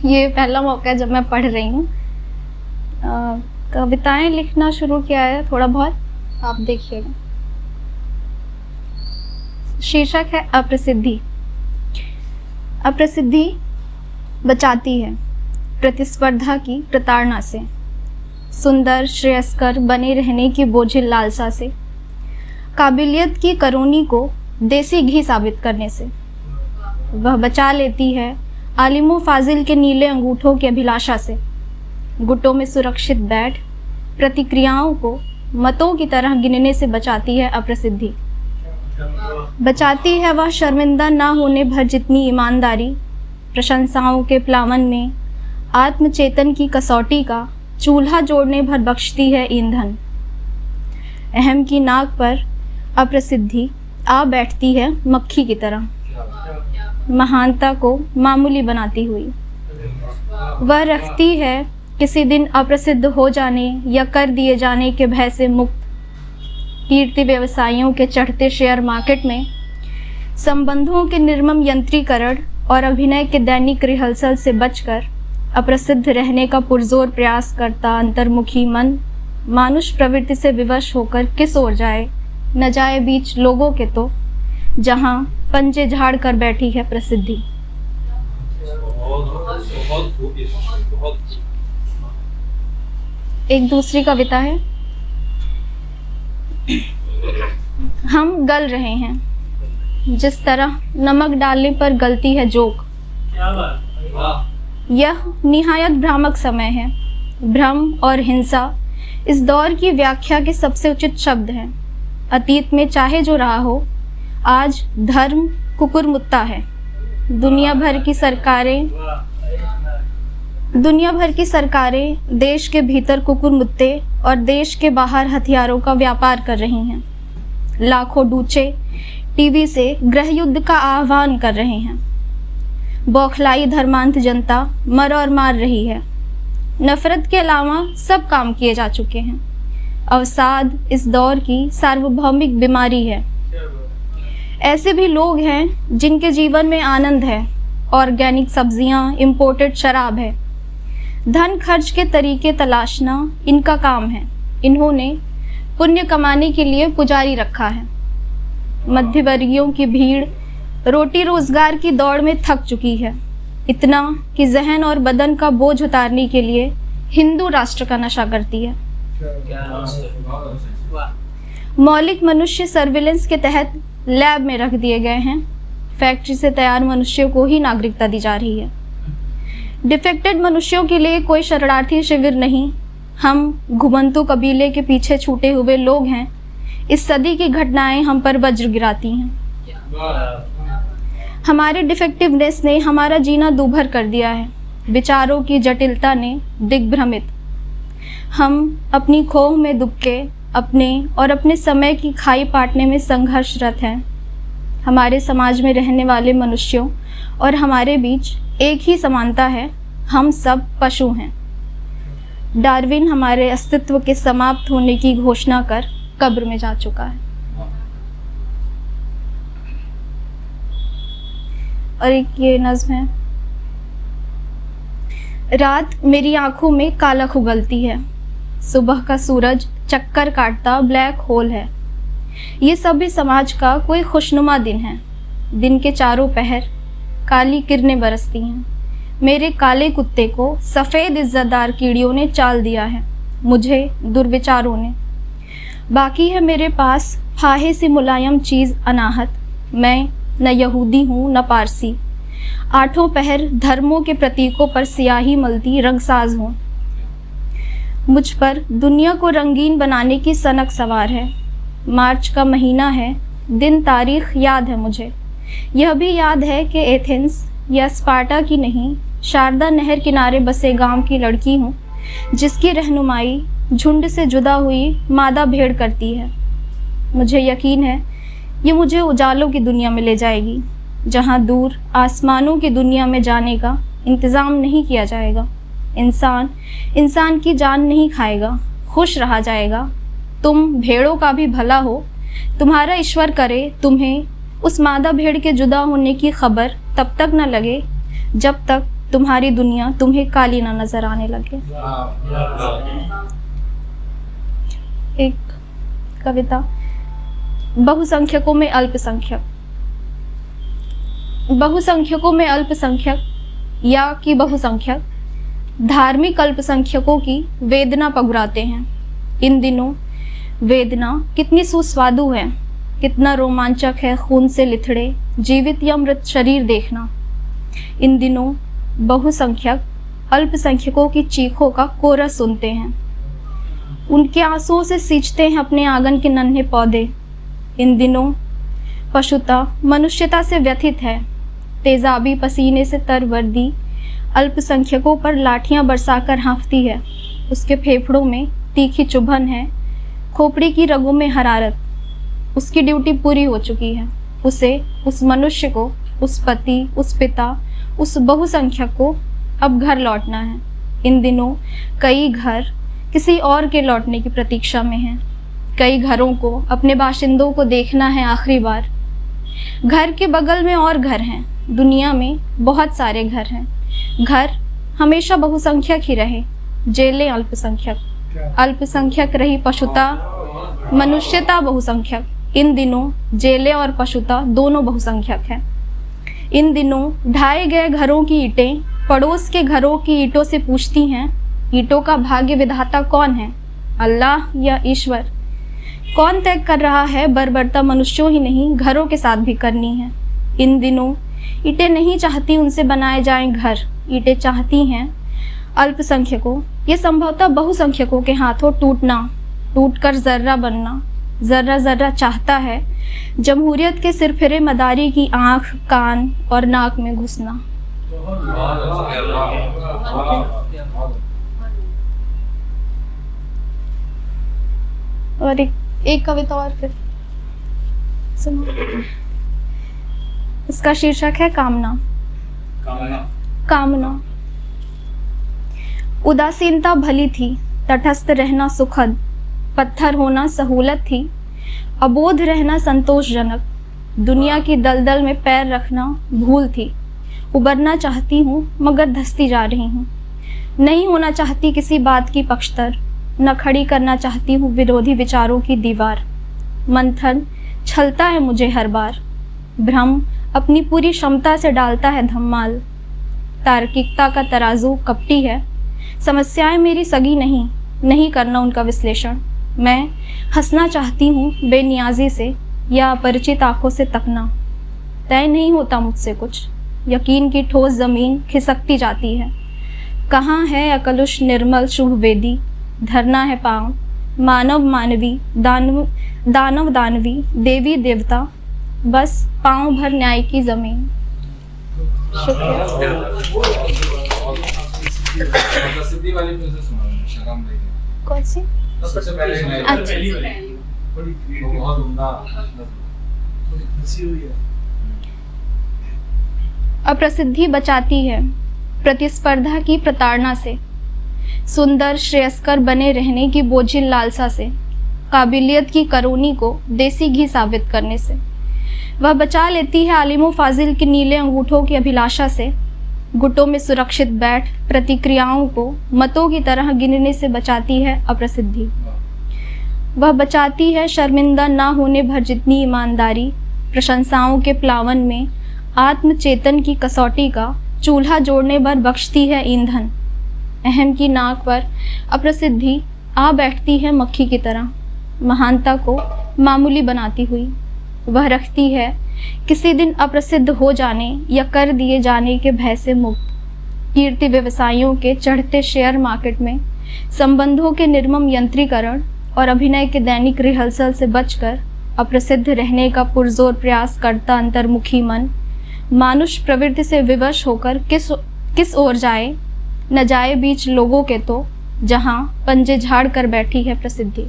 ये पहला मौका है जब मैं पढ़ रही हूँ। कविताएं लिखना शुरू किया है थोड़ा बहुत, आप देखिएगा। शीर्षक है अप्रसिद्धि। अप्रसिद्धि बचाती है प्रतिस्पर्धा की प्रताड़ना से, सुंदर श्रेयस्कर बने रहने की बोझिल लालसा से, काबिलियत की करोनी को देसी घी साबित करने से। वह बचा लेती है आलिमो फाजिल के नीले अंगूठों की अभिलाषा से, गुटों में सुरक्षित बैठ प्रतिक्रियाओं को मतों की तरह गिनने से बचाती है अप्रसिद्धि। बचाती है वह शर्मिंदा ना होने भर जितनी ईमानदारी, प्रशंसाओं के प्लावन में आत्मचेतन की कसौटी का चूल्हा जोड़ने भर बख्शती है ईंधन। अहम की नाक पर अप्रसिद्धि आ बैठती है मक्खी की तरह, महानता को मामूली बनाती हुई। वह रखती है किसी दिन अप्रसिद्ध हो जाने या कर दिए जाने के भय से मुक्त। कीर्ति व्यवसायियों के चढ़ते शेयर मार्केट में संबंधों के निर्मम यंत्रीकरण और अभिनय के दैनिक रिहर्सल से बचकर अप्रसिद्ध रहने का पुरजोर प्रयास करता अंतर्मुखी मन मानुष प्रवृत्ति से विवश होकर किस ओर जाए न जाए बीच लोगों के, तो जहां पंजे झाड़ कर बैठी है प्रसिद्धि। एक दूसरी कविता है। हम गल रहे हैं जिस तरह नमक डालने पर गलती है जोक। यह निहायत भ्रामक समय है। भ्रम और हिंसा इस दौर की व्याख्या के सबसे उचित शब्द हैं। अतीत में चाहे जो रहा हो, आज धर्म कुकुरमुत्ता है। दुनिया भर की सरकारें देश के भीतर कुकुरमुत्ते और देश के बाहर हथियारों का व्यापार कर रही हैं। लाखों डूचे टीवी से गृह युद्ध का आह्वान कर रहे हैं। बौखलाई धर्मांध जनता मर और मार रही है। नफरत के अलावा सब काम किए जा चुके हैं। अवसाद इस दौर की सार्वभौमिक बीमारी है। ऐसे भी लोग हैं जिनके जीवन में आनंद है, ऑर्गेनिक सब्जियां, इंपोर्टेड शराब है। धन खर्च के तरीके तलाशना इनका काम है। इन्होंने पुण्य कमाने के लिए पुजारी रखा है। मध्यवर्गीयों की भीड़ रोटी रोजगार की दौड़ में थक चुकी है, इतना कि जहन और बदन का बोझ उतारने के लिए हिंदू राष्ट्र का नशा करती है। मौलिक मनुष्य सर्विलेंस के तहत लैब में रख दिए गए हैं। फैक्ट्री से तैयार मनुष्यों को ही नागरिकता दी जा रही है। डिफेक्टेड मनुष्यों के लिए कोई शरणार्थी शिविर नहीं। हम घुमंतु कबीले के पीछे छूटे हुए लोग हैं। इस सदी की घटनाएं हम पर वज्र गिराती हैं। हमारे डिफेक्टिवनेस ने हमारा जीना दूभर कर दिया है। विचारों की जटिलता ने दिग्भ्रमित। हम अपनी खोह में दुबके अपने और अपने समय की खाई पाटने में संघर्षरत हैं। हमारे समाज में रहने वाले मनुष्यों और हमारे बीच एक ही समानता है, हम सब पशु हैं। डार्विन हमारे अस्तित्व के समाप्त होने की घोषणा कर कब्र में जा चुका है। और एक ये नज्म है। रात मेरी आंखों में कालख उगलती है। सुबह का सूरज चक्कर काटता ब्लैक होल है। ये सभी समाज का कोई खुशनुमा दिन है। दिन के चारों पहर काली किरणें बरसती हैं। मेरे काले कुत्ते को सफ़ेद इज्जतदार कीड़ियों ने चाल दिया है, मुझे दुर्विचारों ने। बाकी है मेरे पास फाहे से मुलायम चीज़ अनाहत। मैं न यहूदी हूँ न पारसी। आठों पहर धर्मों के प्रतीकों पर सियाही मलती रंगसाज हूँ। मुझ पर दुनिया को रंगीन बनाने की सनक सवार है। मार्च का महीना है, दिन तारीख याद है मुझे। यह भी याद है कि एथेंस या स्पार्टा की नहीं, शारदा नहर किनारे बसे गांव की लड़की हूँ, जिसकी रहनुमाई झुंड से जुदा हुई मादा भेड़ करती है। मुझे यकीन है ये मुझे उजालों की दुनिया में ले जाएगी, जहाँ दूर आसमानों की दुनिया में जाने का इंतज़ाम नहीं किया जाएगा। इंसान की जान नहीं खाएगा, खुश रहा जाएगा। तुम भेड़ों का भी भला हो, तुम्हारा ईश्वर करे तुम्हें उस मादा भेड़ के जुदा होने की खबर तब तक न लगे जब तक तुम्हारी दुनिया तुम्हें काली ना नजर आने लगे। एक कविता, बहुसंख्यकों में अल्पसंख्यक। बहुसंख्यकों में अल्पसंख्यक या कि बहुसंख्यक धार्मिक अल्पसंख्यकों की वेदना पगुराते हैं। इन दिनों वेदना कितनी सुस्वादु है, कितना रोमांचक है खून से लिथड़े जीवित या मृत शरीर देखना। इन दिनों बहुसंख्यक अल्पसंख्यकों की चीखों का कोरस सुनते हैं, उनके आंसुओं से सींचते हैं अपने आंगन के नन्हे पौधे। इन दिनों पशुता मनुष्यता से व्यथित है, तेजाबी पसीने से तरवर्दी अल्पसंख्यकों पर लाठियां बरसाकर हाँफती है। उसके फेफड़ों में तीखी चुभन है, खोपड़ी की रगों में हरारत। उसकी ड्यूटी पूरी हो चुकी है। उसे, उस मनुष्य को, उस पति, उस पिता, उस बहुसंख्यक को अब घर लौटना है। इन दिनों कई घर किसी और के लौटने की प्रतीक्षा में हैं। कई घरों को अपने बाशिंदों को देखना है आखिरी बार। घर के बगल में और घर हैं, दुनिया में बहुत सारे घर हैं। घर हमेशा बहुसंख्यक ही रहे, जेलें अल्पसंख्यक। अल्पसंख्यक रही पशुता, मनुष्यता बहुसंख्यक। इन दिनों जेलें और पशुता दोनों बहुसंख्यक हैं। इन दिनों ढाए गए घरों की ईंटें पड़ोस के घरों की ईंटों से पूछती हैं, ईंटों का भाग्य विधाता कौन है, अल्लाह या ईश्वर? कौन तय कर रहा है बर्बरता मनुष्यों ही नहीं घरों के साथ भी करनी है। इन दिनों ईंटें नहीं चाहती उनसे बनाए जाएं घर, ईंटें चाहती हैं अल्पसंख्यकों, ये संभवतः बहुसंख्यकों के हाथों टूटकर जर्रा बनना। जर्रा जर्रा चाहता है जमहूरियत के सिरफिरे मदारी की आंख, कान और नाक में घुसना। और एक कविता और फिर सुनो। इसका शीर्षक है कामना। कामना। उदासीनता भली थी, तटस्थ रहना सुखद, पत्थर होना सहूलत थी, अबोध रहना संतोषजनक, दुनिया की दलदल में पैर रखना भूल थी। उबरना चाहती हूँ मगर धंसती जा रही हूँ, नहीं होना चाहती किसी बात की पक्षतर, न खड़ी करना चाहती हूँ विरोधी विचारों की दीवार। मंथन छलता है मुझे हर बार, भ्रम अपनी पूरी क्षमता से डालता है धम्माल। तार्किकता का तराजू कपटी है, समस्याएं मेरी सगी नहीं करना उनका विश्लेषण। मैं हंसना चाहती हूँ बेनियाजी से या अपरिचित आंखों से तकना। तय नहीं होता मुझसे कुछ, यकीन की ठोस ज़मीन खिसकती जाती है। कहाँ है अकलुष निर्मल शुभ वेदी, धरना है पाँव मानव मानवी, दानव दानवी, देवी देवता, बस पाँव भर न्याय की ज़मीन। शुक्रिया। कौन सी? अप्रसिद्धि बचाती है प्रतिस्पर्धा की प्रताड़ना से, सुंदर श्रेयस्कर बने रहने की बोझिल लालसा से, काबिलियत की करोनी को देसी घी साबित करने से। वह बचा लेती है आलिमो फाजिल के नीले अंगूठों की अभिलाषा से, गुटों में सुरक्षित बैठ प्रतिक्रियाओं को मतों की तरह गिनने से बचाती है अप्रसिद्धि। वह बचाती है शर्मिंदा ना होने भर जितनी ईमानदारी, प्रशंसाओं के प्लावन में आत्मचेतन की कसौटी का चूल्हा जोड़ने भर बख्शती है ईंधन। अहम की नाक पर अप्रसिद्धि आ बैठती है मक्खी की तरह, महानता को मामूली बनाती हुई। वह रखती है किसी दिन अप्रसिद्ध हो जाने या कर दिए जाने के भय से मुक्त। कीर्ति व्यवसायियों के चढ़ते शेयर मार्केट में संबंधों के निर्मम यंत्रीकरण और अभिनय के दैनिक रिहर्सल से बचकर अप्रसिद्ध रहने का पुरजोर प्रयास करता अंतर्मुखी मन मानुष प्रवृत्ति से विवश होकर किस ओर जाए न जाए बीच लोगों के, तो जहाँ पंजे झाड़ कर बैठी है प्रसिद्धि।